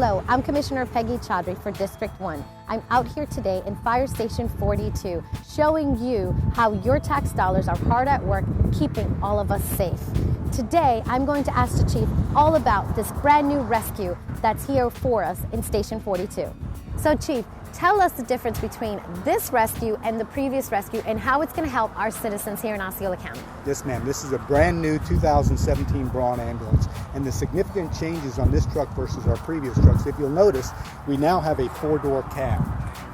Hello, I'm Commissioner Peggy Chaudhry for District 1. I'm out here today in Fire Station 42, showing you how your tax dollars are hard at work keeping all of us safe. Today, I'm going to ask the Chief all about this brand new rescue that's here for us in Station 42. So Chief, tell us the difference between this rescue and the previous rescue and how it's going to help our citizens here in Osceola County. Yes, ma'am. This is a brand new 2017 Braun ambulance, and the significant changes on this truck versus our previous trucks, if you'll notice, we now have a 4-door cab.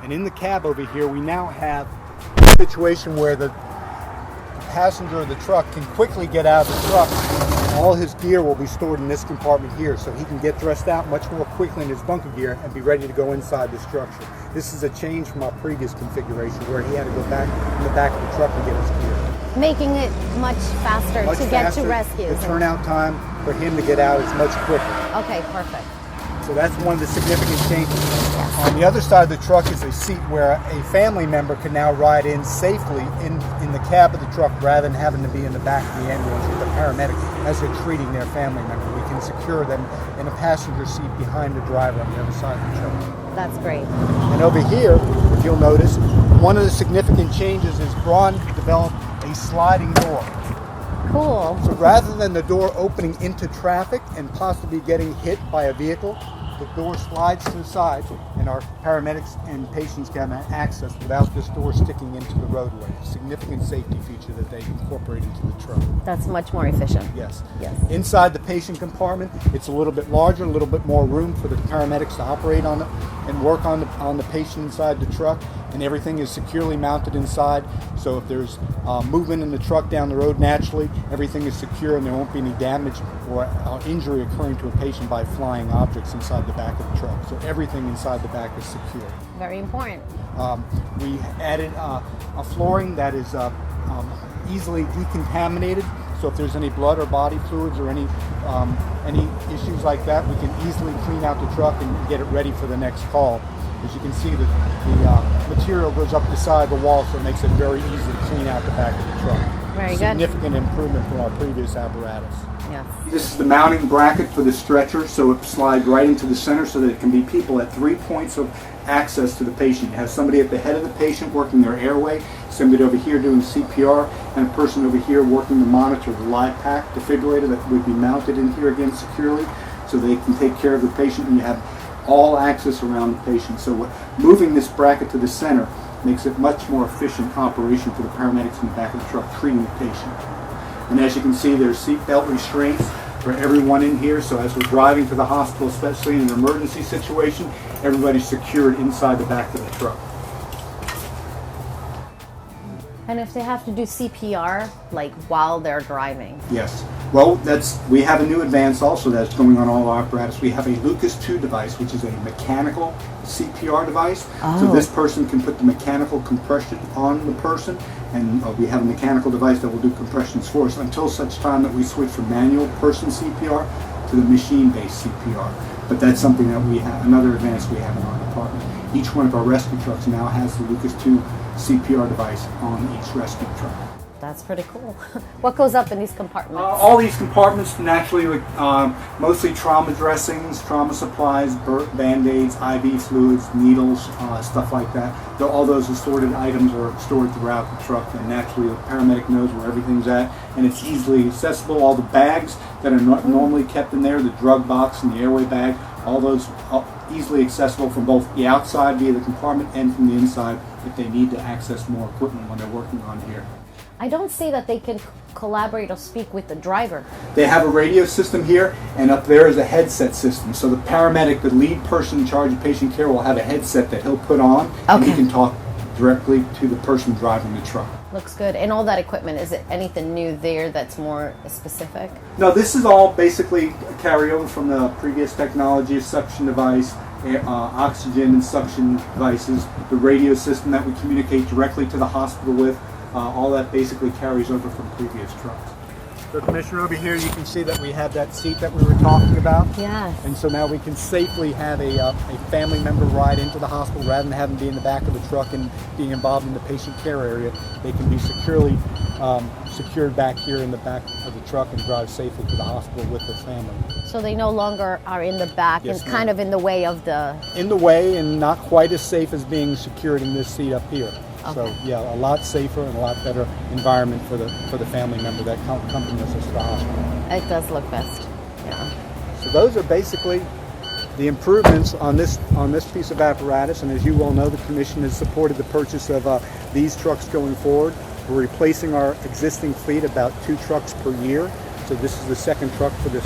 And in the cab over here, we now have a situation where the passenger of the truck can quickly get out of the truck. All his gear will be stored in this compartment here, so he can get dressed out much more quickly in his bunker gear and be ready to go inside the structure. This is a change from our previous configuration where he had to go back in the back of the truck and get his gear. Making it much faster get to rescues. The turnout time for him to get out is much quicker. Okay, perfect. So that's one of the significant changes. On the other side of the truck is a seat where a family member can now ride in safely in the cab of the truck rather than having to be in the back of the ambulance with the paramedic as they're treating their family member. We can secure them in a passenger seat behind the driver on the other side of the truck. That's great. And over here, if you'll notice, one of the significant changes is Braun developed a sliding door. Cool. So rather than the door opening into traffic and possibly getting hit by a vehicle, the door slides to the side and our paramedics and patients can have access without this door sticking into the roadway. A significant safety feature that they incorporate into the truck. That's much more efficient. Yes. Yes. Inside the patient compartment, it's a little bit larger, a little bit more room for the paramedics to operate on it and work on the patient inside the truck. And everything is securely mounted inside, so if there's movement in the truck down the road naturally, everything is secure and there won't be any damage or injury occurring to a patient by flying objects inside the back of the truck. So everything inside the back is secure. Very important. We added a flooring that is easily decontaminated, so if there's any blood or body fluids or any issues like that, we can easily clean out the truck and get it ready for the next call. As you can see, the material goes up the side of the wall, so it makes it very easy to clean out the back of the truck. Very good. Significant improvement from our previous apparatus. Yes. This is the mounting bracket for the stretcher, so it slides right into the center so that it can be people at 3 points of access to the patient. You have somebody at the head of the patient working their airway, somebody over here doing CPR, and a person over here working to monitor the live pack defibrillator that would be mounted in here again securely, so they can take care of the patient and you have all access around the patient. So moving this bracket to the center makes it much more efficient operation for the paramedics in the back of the truck treating the patient. And as you can see, there's seat belt restraints for everyone in here, so as we're driving to the hospital, especially in an emergency situation, everybody's secured inside the back of the truck. And if they have to do CPR, like while they're driving? Yes. Well, we have a new advance also that's going on all our apparatus. We have a Lucas 2 device, which is a mechanical CPR device. Oh. So this person can put the mechanical compression on the person, and we have a mechanical device that will do compressions for us until such time that we switch from manual person CPR to the machine-based CPR. But that's something that we have, another advance we have in our department. Each one of our rescue trucks now has the Lucas 2 CPR device on each rescue truck. That's pretty cool. What goes up in these compartments? All these compartments naturally, mostly trauma dressings, trauma supplies, Band-Aids, IV fluids, needles, stuff like that. All those assorted items are stored throughout the truck, and naturally the paramedic knows where everything's at, and it's easily accessible. All the bags that are normally kept in there, the drug box and the airway bag, all those are easily accessible from both the outside via the compartment and from the inside if they need to access more equipment when they're working on here. I don't see that they can collaborate or speak with the driver. They have a radio system here, and up there is a headset system. So the paramedic, the lead person in charge of patient care, will have a headset that he'll put on, and he can talk directly to the person driving the truck. Looks good. And all that equipment, is it anything new there that's more specific? No, this is all basically a carryover from the previous technology, a suction device, oxygen and suction devices, the radio system that we communicate directly to the hospital with. All that basically carries over from previous trucks. So Commissioner, over here you can see that we have that seat that we were talking about. Yes. And so now we can safely have a family member ride into the hospital rather than having to be in the back of the truck and being involved in the patient care area. They can be securely secured back here in the back of the truck and drive safely to the hospital with the family. So they no longer are in the back Yes, and kind of in the way of the... In the way and not quite as safe as being secured in this seat up here. Okay. So yeah, a lot safer and a lot better environment for the family member that accompanies us to the hospital. It does look best. Yeah. So those are basically the improvements on this piece of apparatus, and as you well know, the Commission has supported the purchase of these trucks going forward. We're replacing our existing fleet, about 2 trucks per year. So this is the second truck for this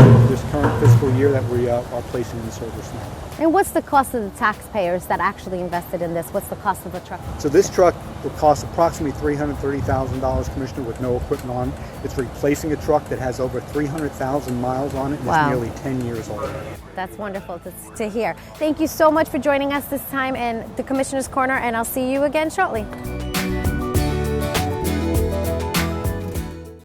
current fiscal year that we are placing in service now. And what's the cost of the taxpayers that actually invested in this? What's the cost of the truck? So this truck will cost approximately $330,000, Commissioner, with no equipment on. It's replacing a truck that has over 300,000 miles on it and Wow. is nearly 10 years old. That's wonderful to hear. Thank you so much for joining us this time in the Commissioner's Corner, and I'll see you again shortly.